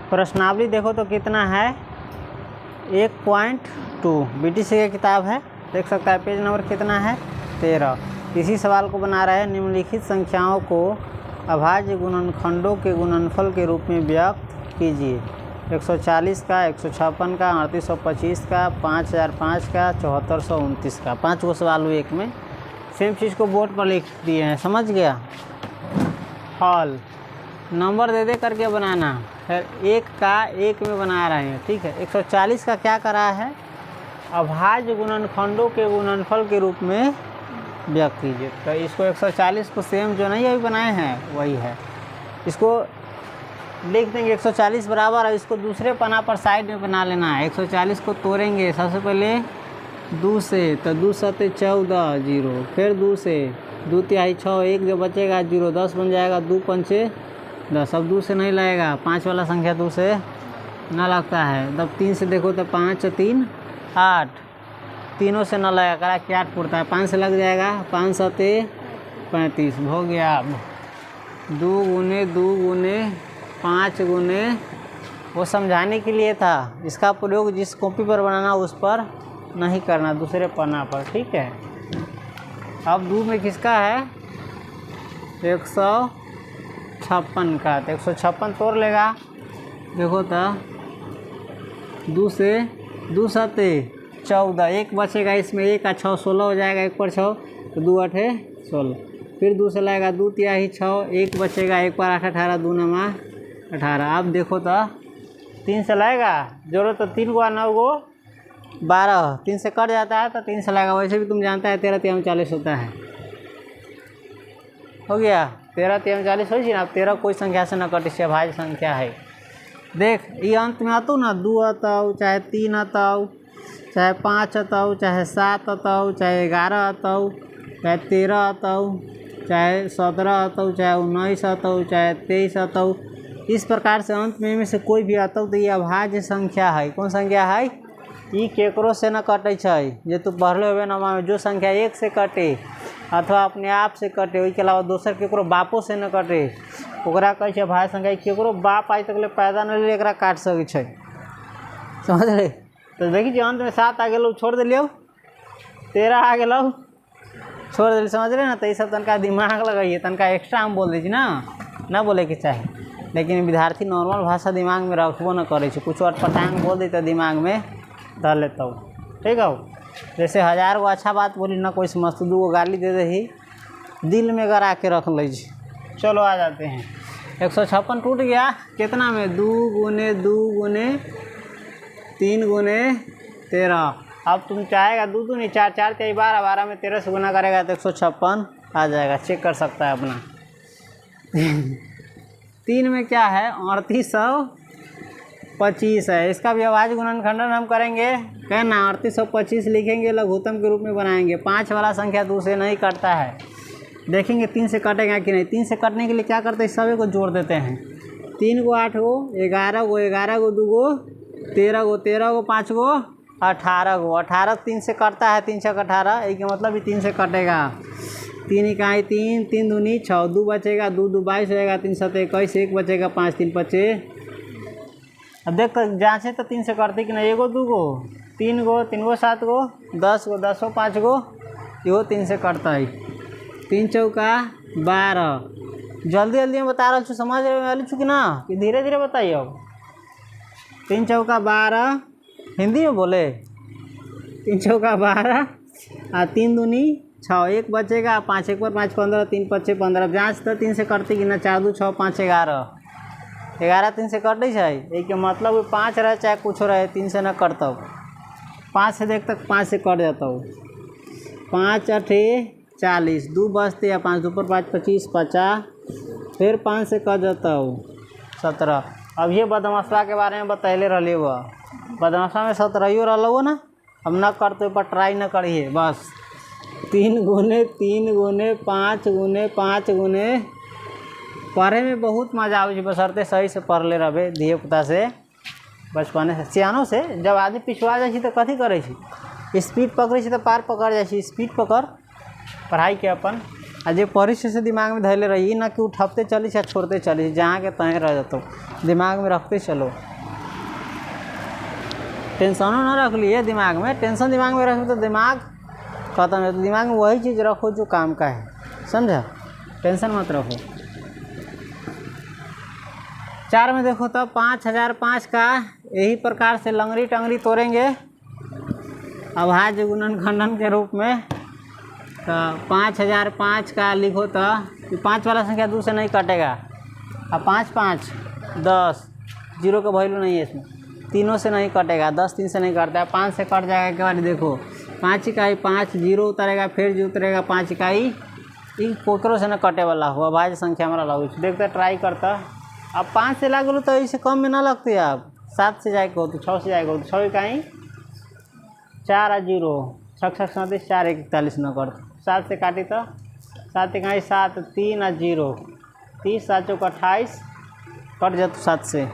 प्रश्नावली देखो तो कितना है 1.2 BTC की किताब है, देख सकता है पेज नंबर कितना है 13। इसी सवाल को बना रहे हैं, निम्नलिखित संख्याओं को अभाज्य गुणनखंडों के गुणनफल के रूप में व्यक्त कीजिए। 140 का, 156 का, 3825 का, 5005 का, 7429 का। 5 वो सवाल हुए एक में, सेम चीज़ को बोर्ड पर लिख दिए हैं, समझ गया। हॉल नंबर दे दे करके बनाना, फिर एक का एक में बना रहे हैं, ठीक है। 140 का क्या करा है, अभाज्य गुणनखंडों के गुणनफल के रूप में व्यक्त कीजिए। तो इसको 140 को सेम जो नहीं अभी बनाए हैं वही है, इसको लिख देंगे 140 बराबर है। इसको दूसरे पन्ना पर साइड में बना लेना है। 140 को तोड़ेंगे सबसे पहले 2 से, तो 2 सते 14 0, फिर 2 से 2 तिहाई 6, 1 जो बचेगा 0, 10 बन जाएगा, 2 पंचे 10। अब 2 से नहीं लगेगा, 5 वाला संख्या 2 से ना लगता है। तब 3 से देखो तो 5 3 8, तीनों से ना लगेगा, करा कि 8 पुरता है, 5 से लग जाएगा, 5 सते 35 हो गया। अब 2 गुने 2 गुने 5 गुने, वो समझाने के लिए था, इसका प्रयोग जिस कॉपी पर बनाना उस पर नहीं करना, दूसरे पन्ना पर, ठीक है। अब 2 में किसका है 156 का, तो 156 तोड़ लेगा, देखो तो 2 से 2 सते 14, 1 बचेगा इसमें, 1 का 6 16 हो जाएगा, 1 पर 6 तो 2 8 16, फिर 2 से लगेगा 2 तिहाई 6, 1 बचेगा, 1 पर 8 18, 2 नमा 18। अब देखो तो 3 से लगेगा, जोड़ो तो 3 को 9 को 12, 3 से कट जाता है तो 3 से लगेगा। वैसे भी तुम जानता है 13 3 40 होता है, हो गया 13 3 40 हो ना। अब 13 कोई संख्या से न कटे, से भाज्य संख्या है। देख ये अंत में आतो ना, 2 अताऊ चाहे 3 अताऊ चाहे 5 अताऊ चाहे 7 अताऊ चाहे 11 अताऊ चाहे 13 अताऊ चाहे 17 अताऊ चाहे 19 अताऊ चाहे 23 अताऊ, इस प्रकार से अंत में से कोई भी अताऊ तो ये अभाज्य संख्या है। कौन संख्या है, ये केकरो से न कटे छै, जे तू पढ़ले हुए नमा में जो संख्या 1 से कटे अथवा अपने आप से कटे, उसके अलावा दोसर केकरो बापो से न कटे, ओकरा कहै छै भाज्य संख्या। केकरो बाप आज तक ले पैदा नहीं ले एकरा काट सकै छै, समझ ले। तो देखी जी अंत में 7 आ गेलो, छोड़ दिलियो, 13 आ गेलो, छोड़ दिल, समझ रहे ना। तो ये सब तनका दिमाग लगाइए, तनका एक्स्ट्रा हम बोल दीजिए ना बोले के चाहे, लेकिन विद्यार्थी नॉर्मल भाषा दिमाग में रखबो न करे, कुछ अटपटांग बोल दी तो दिमाग में धर लेता हूँ, ठीक है। जैसे 1000 गो अच्छा बात बोली ना कोई समझ, 2 गो गाली दे दही, दिल में गरा के रख लीजिए। चलो आ जाते हैं, 156 टूट गया कितना में, 2 गुने 2 गुने 3 गुने 13। अब तुम चाहेगा 2 2 नहीं 4 4 3 12, 12 में 13 से गुना करेगा तो 156 आ जाएगा, चेक कर सकता है अपना। 3 में क्या है 3825 है, इसका भी अभाज्य गुणनखंडन हम करेंगे, कहना 3825 लिखेंगे, लघुत्तम के रूप में बनाएंगे। 5 वाला संख्या 2 से नहीं कटता है, देखेंगे 3 से कटेगा कि नहीं। 3 से कटने के लिए क्या करते हैं, सभी को जोड़ देते हैं, 3 को 8 गो 11 गो 11 गो 2 गो 13 गो 13 गो 5 गो 18 गो 18, 3 से कटता है, 3 6 18, एक मतलब भी 3 से कटेगा। 3 इकाई 3, 3 दूनी 6, 2 बचेगा, 2 2 22 होएगा, 3 7 21, 1 बचेगा, 5 3 25। अब देख जाँचे तो 3 से करती कि नहीं, 1 गो 2 गो 3 गो 3 गो 7 गो 10 गो 10 गो 5 गो, यो 3 से कटता है। 3 चौका 12, जल्दी जल्दी में बता रहा हूँ, समझ वाली चुकी ना कि धीरे धीरे बताइए। अब 3 चौका 12, हिंदी में बोले, 3 चौका 12 और 3 दूनी 6, 1 बचेगा, 5 1 पर 5 15, 3 5 6 15। जाँच तो 3 से कटती कि ना, 4 2 6 5 11, 11 3 से कटे छै, एक के मतलब 5 रहे चाहे कुछ रहे, 3 से न कटता। 5 से देख तक 5 से कट जाता हूँ, 5 8 40, 2 बचते हैं, 5 2 पर 5 25 50, फिर 5 से कट जाता हूँ 17। अब ये बदमाशा के बारे में बतैले रही हुआ, बदमाशा में 17 रहा ना, अब न करते पर ट्राई न करिए बस। 3 गुने 3 गुने 5 गुने 5 गुने, पढ़े में बहुत मजा आवे, बशर्ते सही से पढ़ ले रहे धिये पुता से, बचपने से सियानों से। जब आदमी पिछुआ जाए तो कथी करे, स्पीड पकड़े तो पार पकड़ जाए, स्पीड पकड़ पढ़ाई के अपन आज ये परिचय से दिमाग में धैले रही ना कि उठपते चली या छोड़ते चली, जहाँ के तहें रह जाते दिमाग में रखते चलो। टेंशनों ना रख लिए दिमाग में, टेंशन दिमाग में रखो तो दिमाग खत्म है। तो दिमाग में वही चीज़ रखो जो काम का है, समझा? टेंशन मत रखो। 4 में देखो तो 5005 का यही प्रकार से लंगड़ी टंगड़ी तोड़ेंगे अभाज्य गुणनखंडन के रूप में। तो 5005 का लिखो तो 5 वाला संख्या 2 से नहीं कटेगा। अब 5 5 10, जीरो का वैल्यू नहीं है इसमें, तीनों से नहीं कटेगा, 10 3 से नहीं कटता है, 5 से कट जाएगा। के बाद देखो 5 इकाई 5, जीरो उतरेगा, फिर जो उतरेगा 5 इकाई, ये कोकरों से न कटे वाला हुआ अभाज्य संख्या हमारा लागू। देखते ट्राई करता। अब 5 से लागू तो इससे कम में ना लगती है। अब 7 से जाएगा तो 6 से जाएगा तो 6 इकाई 4 और 0, 6 6 37, 4 1 41 न करते। 7 से काटी तो 7 इकाई 7, 3 और 0, 30 7 चौक 28 कट जाते 7 से।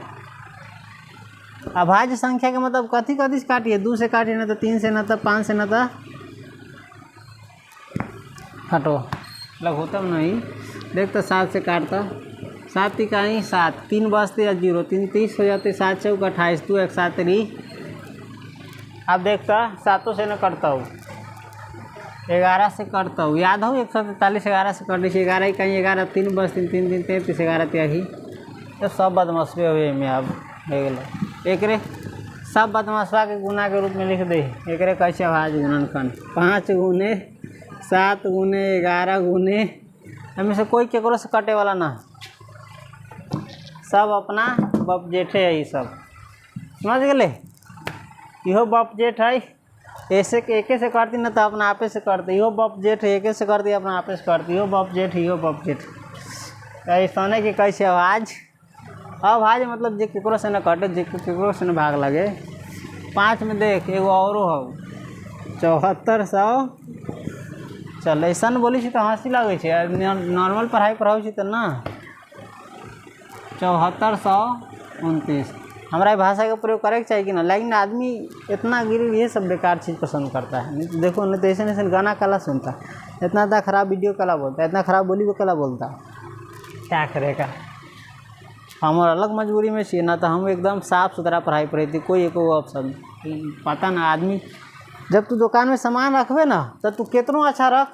अभाज्य संख्या के मतलब कथी कथी से काटिए, 2 से काटिए, न तो 3 से, न तो 5 से, न तो हटो लघुत्तम नहीं। देख तो 7 से काटता, 7 इकाई 7, 3 बचते या 0, 3 30 हो जाते, 7 चौक 28, 2 1 7 3। अब देखता 7 से न करता हूँ, 11 से करता हूँ, याद हो 143 11 से कटी से 11 इकाई 11, 3 बस 3 3 3 33 11 त्यागी। तो सब बदमाशे हुए में अब हो गए। एकरे सब बदमाशवा के गुना के रूप में लिख दे। एकरे कैसे अभाज्य गुणनखंड 5 गुने 7 गुने 11 गुने, हमें से कोई केकरो से कटे वाला ना, सब अपना बाप जेठे है। ये सब समझ गए, इहो बाप जेठ है। ऐसे के एके से करती ना तो अपना आपे से करते, इहो बाप जेठ है, एके से करती अपना आपे से करती, इहो बाप जेठ, इहो बाप जेठ। ऐसा कि कैसे अभाज्य मतलब जे केकरो से न कटे, जे केकरो से न भाग लगे। 5 में देख एगो औरो हो 7400। चल ऐसा बोली तो हंसी लगे छे, नॉर्मल पढ़ाई पढ़ाओ तो ना। 7429 हमारा भाषा का प्रयोग करे के चाहिए कि ना, लेकिन आदमी इतना गिरी ये सब बेकार चीज़ पसंद करता है। नहीं तो देखो नहीं तो ऐसे गाना कला सुनता, इतना खराब वीडियो कला बोलता, इतना खराब बोली वो कला बोलता, क्या करेगा। हमारा अलग मजबूरी में चाहिए ना, तो हम एकदम साफ़ सुथरा पढ़ाई पढ़ी थी, कोई एक ऑप्शन पता ना। आदमी जब तू दुकान में सामान रखबे ना तो तू कितनो अच्छा रख,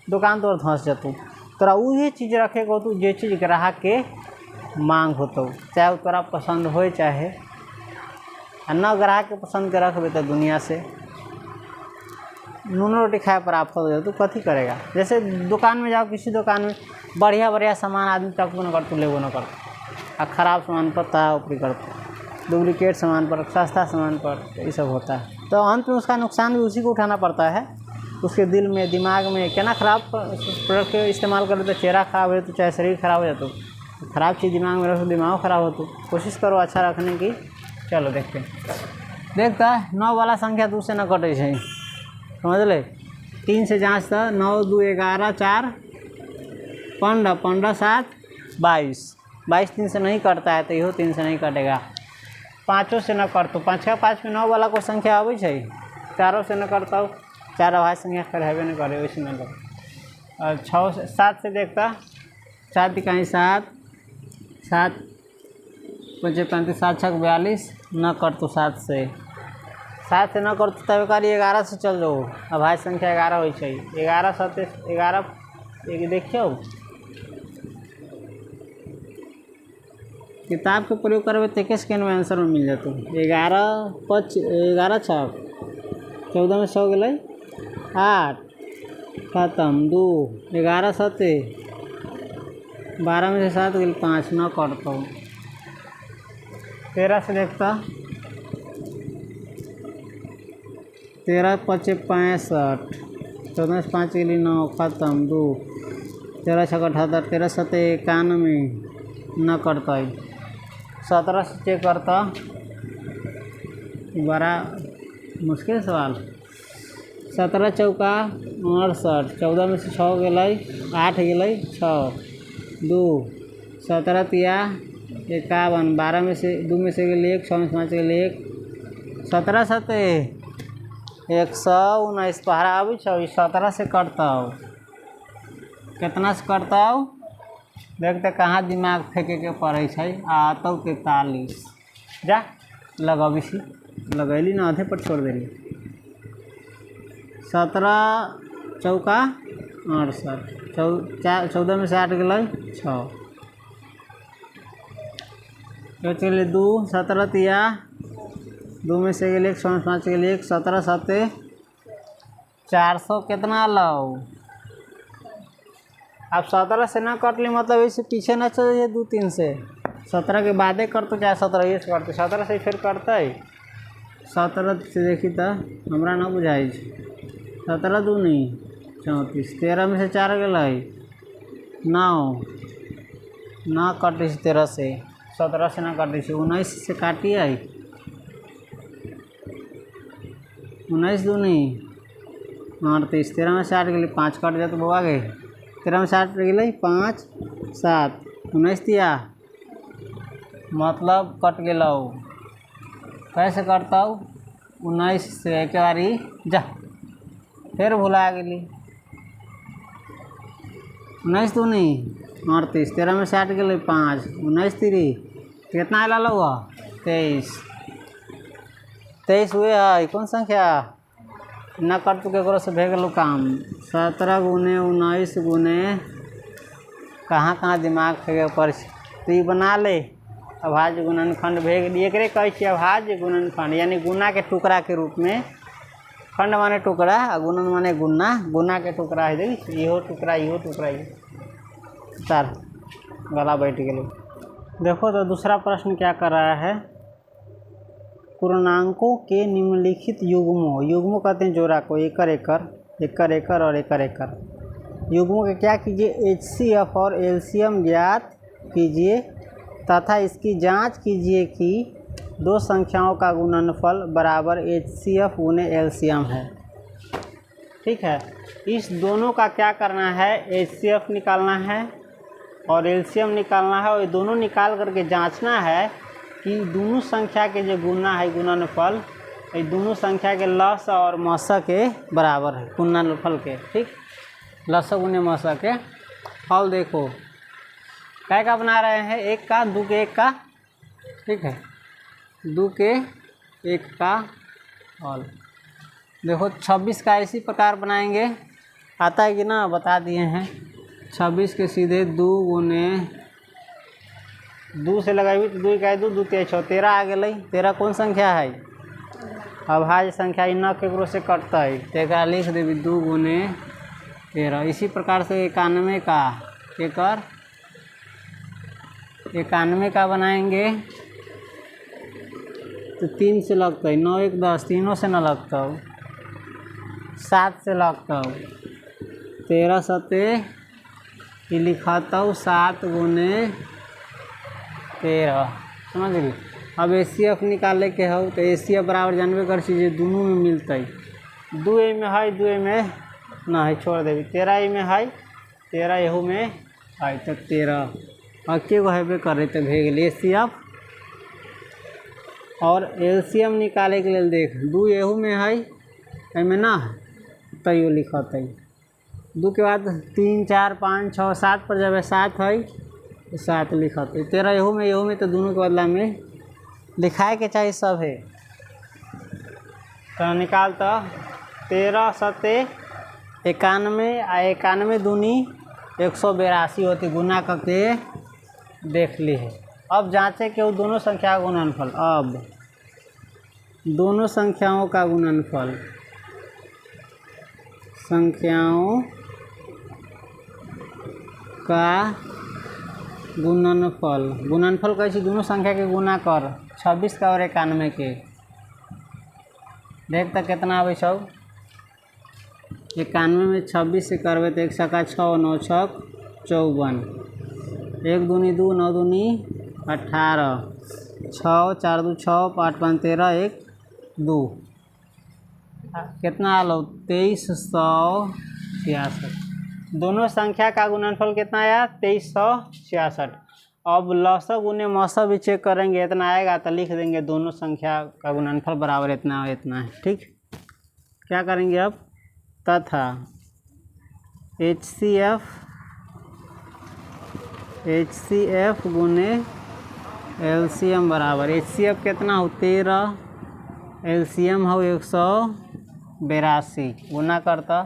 दुकान तो धंस जतू। तोरा वही चीज़ रखेगा तू जे चीज़ ग्राहक के मांग होतो, चाहे वो तोरा पसंद हो चाहे न। ग्राहक के पसंद के रखबे तो दुनिया से नून रोटी खाए पर आप हो जाए, तू कथी करेगा। जैसे दुकान में जाओ, किसी दुकान में बढ़िया बढ़िया सामान आदमी तकबो न करते, लेबो न करते, और ख़राब सामान पर ताऊपरी करते, डुप्लीकेट सामान पर, सस्ता सामान पर, ये सब होता है। तो अंत में उसका नुकसान भी उसी को उठाना पड़ता है। उसके दिल में दिमाग में क्या ना खराब प्रोडक्ट के इस्तेमाल करे तो चेहरा खराब हो तो चाहे शरीर खराब हो जाता, तो खराब चीज़ दिमाग में रखो दिमाग खराब हो। तो कोशिश करो अच्छा रखने की। चलो देखते देखता 9 वाला संख्या 2 से न कटे छै, समझ ले। 3 से जाँचता 9 2 11 4 15 15 7 22, 22 3 से नहीं कटता है, तो इहो 3 से नहीं कटेगा। 5 से न करतो, 5 का 5 में 9 वाला को संख्या आवे छै, 4 से न करता हूँ, 4 अभाज्य संख्या कर हेबे नहीं करे वैसे न कर। और 6 से 7 से देखता 7 इकाई 7 7 5 35 7 6 42 न करतो। 7 से न करतो तब करी 11 से चल जाओ, अभाज्य संख्या 11 हो छै। 11 7 11 एक देखियो किताब के प्रयोग करबे तो 1 सेकेंड में आंसर में मिल जातो। 11 5 11 6 14 में 100 गए 8 खत्म 2 11 7 12 में से 7 गए 5 न करता हूँ। 13 से देखता 13 5 65 14 में से 5 गए 9 खत्म 2 13 6 78 13 7 91 न करता है। 17 से चेक करता, बड़ा मुश्किल सवाल। 17 चौका 68 14 में से 6 गए 8 गए 6 2 17 तिया 51 12 में से 2 में से गए 1 6 में से 5 गए 1 17 7 119 पहरा आबी 17 से कटता हो कितना से करता हूँ देखते कहाँ दिमाग फेंके के पड़े छै। आता 43 जा लगबी सी लगैली ना आधे पर छोड़ देली। 17 चौका 68 14 में से 8 गए 6 चलिए 2 17 तिया 2 में से गए 100 5 गए 17 7 400 कितना लो। अब 17 से ना कट ली मतलब इसे पीछे ना चल जाइए 2 3 से 17 के बादे कर तो चाहे 17 ये से करते 17 से फिर करते 17 से देखी तो हमरा ना बुझाई 17 2 नहीं 34 13 में से 4 गए 9 ना कटी 13 से 17 से ना कटी 19 से काटिए 19 2 नहीं 38 13 में से 8 गए 5 कट जाए तो बवा गए 13 में से 8 गए 5 7 19 दिया मतलब कट गया। कैसे करता हूँ 19 से एक बारी जा फिर भुला गई 19 2 नहीं 38 13 में से 8 गए 5 19 3 कितना आला हुआ 23 हुए है कौन संख्या न कर तो केकरो से भेज लो काम 17 गुने 19 गुने कहाँ कहाँ दिमाग फेंके पर तो ये बना ले अभाज्य गुणनखंड भेज दिए करे कहे अभाज्य गुणनखंड यानी गुना के टुकड़ा के रूप में खंड माने टुकड़ा और गुणन माने गुना गुना के टुकड़ा है देखिए इहो टुकड़ा चार गला बैठ गए। देखो तो दूसरा प्रश्न क्या कर रहा है पूर्णांकों के निम्नलिखित युग्मों कहते हैं जोड़ा को एकड़ और एकड़ युग्मों के क्या कीजिए HCF और LCM ज्ञात कीजिए तथा इसकी जांच कीजिए कि दो संख्याओं का गुणनफल बराबर HCF गुने LCM है। ठीक है इस दोनों का क्या करना है HCF निकालना है और LCM निकालना है और ये दोनों निकाल करके जांचना है कि दोनों संख्या के जो गुना है गुणनफल ये दोनों संख्या के लस और मस के बराबर है गुणनफल के। ठीक लस गुने मस के फल देखो क्या का बना रहे हैं 1 का 2 के 1 का ठीक है 2 के 1 का फल देखो 26 का इसी प्रकार बनाएंगे आता है कि ना बता दिए हैं 26 के सीधे 2 गुने 2 से लगाई तो 2 का 2 2 3 6 13 आ गई 13 कौन संख्या है अभाज्य संख्या न केकरो से कटता है तो लिख देवी 2 गुने 13। इसी प्रकार से 91 का एकड़ 91 का बनाएंगे तो 3 से लगता है 9 1 10 तीनों से न लगता हो 7 से लगता हो 13 7 ये लिखाता हूँ 7 गुने 13 समझ ली। अब HCF निकाले के हो तो HCF बराबर जानवे कर चीज़ें दोनों में मिलता है 2 में है 2 में ना है छोड़ देवी 13 में है 13 यहू में है तो 13 और के गो हेबे करे तो भे गए HCF और LCM निकाले के लिए देख 2 यहू में है एमें ना है तैयो लिखत है 2 के बाद 3 4 5 6 7 पर जब 7 है तो 7 लिखत है 13 यहू में तो दोनों के बदला में लिखाए के चाहिए सब है तो निकालता 13 7 91 आ 91 दूनी 182 होती गुना करके देख ली है। अब जांचे कि वो दोनों संख्या का गुणनफल अब दोनों संख्याओं का गुणनफल गुणनफल कैसे दोनों संख्या के गुना कर 26 का और 91 के देख तक कितना आवे छौ 91 में 26 से करवे तो 1 सका 6 9 छक 54 1 दूनी 2 9 दूनी 18 6 4 2 6 5 5 13 1 2 कितना आलो 2366 दोनों संख्या का गुणनफल कितना आया 2366। अब लसा गुने मसा भी चेक करेंगे इतना आएगा तो लिख देंगे दोनों संख्या का गुणनफल बराबर इतना है ठीक। क्या करेंगे अब तथा HCF HCF गुने LCM बराबर HCF कितना हो 13, LCM हो 182, गुना करता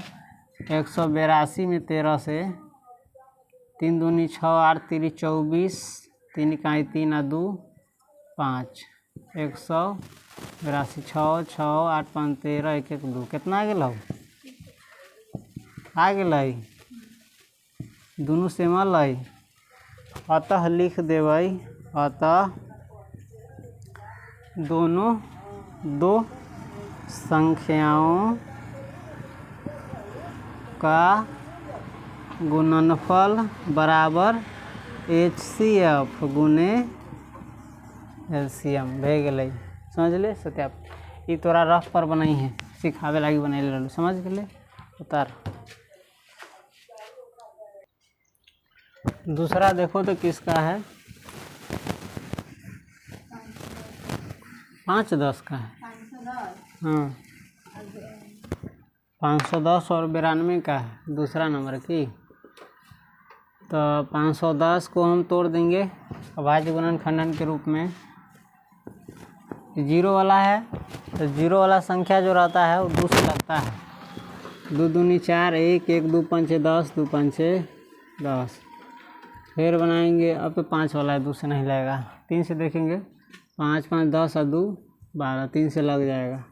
182 में 13 से 3 दूनी 6, 8 3 24, 3 इकाई 3 आ 2 5, 182, 6 6 8 5 13, 1 1 2 कितना आ गया आ गया दोनों सेमल है। अतः लिख देवई, अतः दोनों दो संख्याओं का गुणनफल बराबर HCF गुने LCM भे गए। समझ ले सत्याप ये तोरा रफ पर बनाई है सिखावे लागी बनाई ले समझ गए उतार। दूसरा देखो तो किसका है 510 का है। हाँ 510 और 92 का है दूसरा नंबर की। तो 510 को हम तोड़ देंगे अभाज्य गुणन खंडन के रूप में। जीरो वाला है तो जीरो वाला संख्या जो रहता है वो 2 से लगता है। 2 दूनी 4, 1 1 2 5 10, 2 5 10। फिर बनाएंगे अब तो 5 वाला है 2 से नहीं लगेगा। 3 से देखेंगे 5 5 10 और 2 12, 3 से लग जाएगा।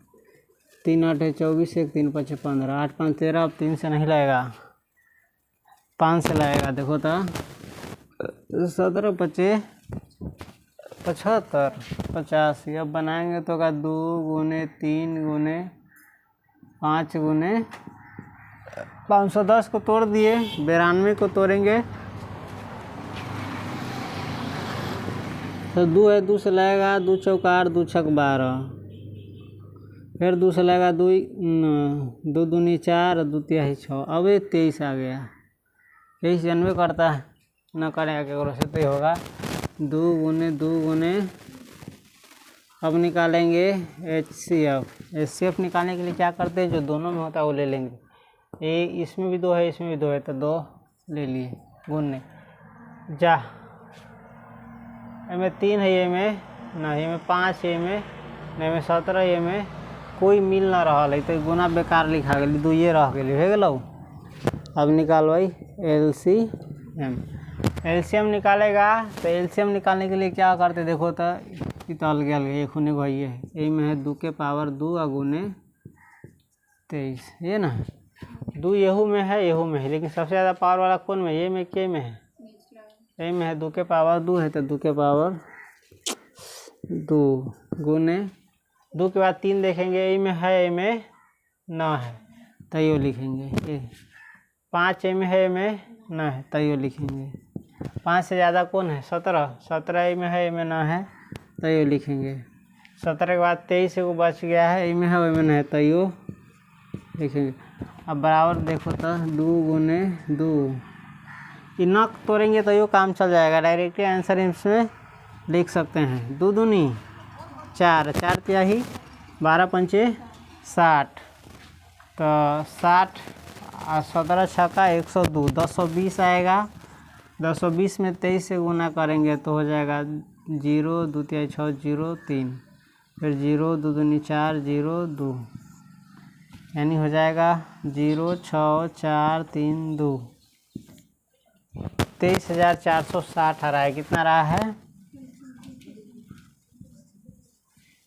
3 8 24, 1 3 5 15, 8 5 13, अब 3 से नहीं लगेगा 5 से लगेगा। देखो तो 17 5 75 85। अब बनाएंगे तो का 2 गुने 3 गुने 5 गुने 510 को तोड़ दिए 92 को तोड़ेंगे तो 2 है 2 से लगेगा 2 चौका 8, 2 छक 12, फिर 2 से लगेगा 2 2 दूनी 4, 2 तिहाई 6। अब 23 आ गया 23 जनवे करता है न करेगा केवल से तो होगा 2 गुने 2 गुने। अब निकालेंगे HCF निकालने के लिए क्या करते हैं जो दोनों में होता है वो ले लेंगे। ये इसमें भी 2 है इसमें भी 2 है तो 2 ले लिए गुने जा। में 3 है ये में नहीं में 5 ये में नहीं में 17 ये में कोई मिल ना रहा है तो गुना बेकार लिखा गई 2 ये रह गई हो गलो। अब निकाल भाई LCM निकालेगा तो LCM निकालने के लिए क्या करते देखो तो इतल गया एक होने को ये यही में है 2 के पावर 2 और गुने 23 ये ना 2 येहू में है लेकिन सबसे ज़्यादा पावर वाला कौन में ये में के में है यही में है 2 के पावर 2 है तो 2 के पावर 2 गुने 2 के बाद 3 देखेंगे यही में है ये में न है तैयो लिखेंगे 5 ये में है ये में न है तैयो लिखेंगे 5 से ज़्यादा कौन है 17 ये में है ये में न है तैयो लिखेंगे 17 के बाद 23 को बच गया है ये में है वो में न है तैयो लिखेंगे। अब बराबर देखो तो 2 गुने 2 नक तोड़ेंगे तो यो काम चल जाएगा डायरेक्टली आंसर इसमें लिख सकते हैं। 2 दूनी 4 4 तिहाई 12 पंचे 60 तो 60 और 17 छक्का 102 1020 आएगा। 1020 में 23 से गुना करेंगे तो हो जाएगा 0 2 तिहाई 6 0 3 फिर 0 2 दूनी 4 0 2 यानी हो जाएगा 0 6 4 3 2 23,460 आ रहा है। कितना रहा है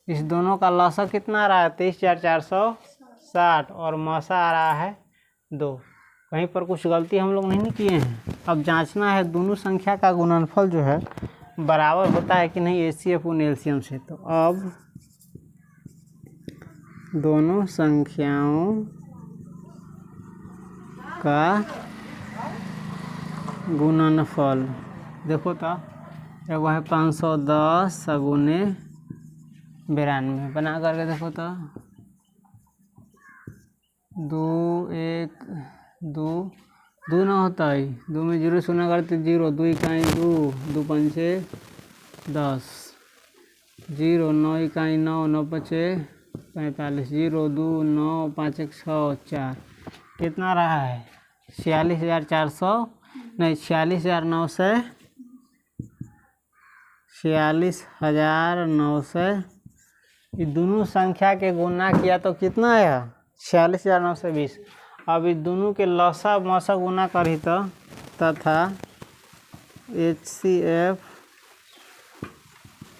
इस दोनों का लसा कितना आ रहा है 23,460 और मसा आ रहा है 2। कहीं पर कुछ गलती हम लोग नहीं किए हैं। अब जांचना है दोनों संख्या का गुणनफल जो है बराबर होता है कि नहीं HCF गुने LCM से। तो अब दोनों संख्याओं का गुणनफल देखो तो एगो है 510 गुने 92 बना करके देखो तो 2 1 2 2 ना होता है 2 में 0 शून्य करते 0 2 इकाई 2 2 पंचे 10 0 9 इकाई 9 9 पचे 45 0 2 9 5 1 6 4 कितना रहा है 46,400 नहीं 46,900 46,900। ये दोनों संख्या के गुना किया तो कितना है 46,920। अब इस दोनों के लसा मसा गुना करी तो तथा HCF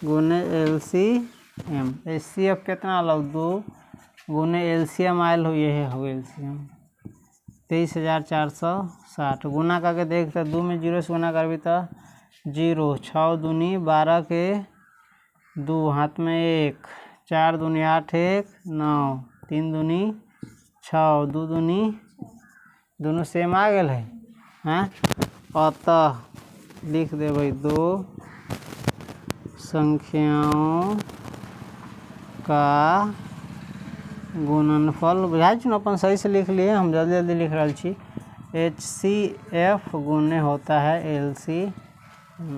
गुने LCM। HCF कितना अलग 2 गुने LCM आयल हो, ये हो LCM 23,460। गुना करके देखते 2 में 0 से गुना करबी तो 0, 6 दूनी 12 के 2 हाथ में 1, 4 दूनी 8 1 9, 3 दूनी 6, 2 दूनी दोनों सेम आ गए है। हाँ अतः लिख दे भाई 2 संख्याओं का गुणनफल बुझाई न अपन सही से लिख लिए, हम जल्दी जल्दी लिख रहा छी। HCF गुने होता है LC,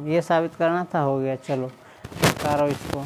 ये साबित करना था, हो गया। चलो करो इसको।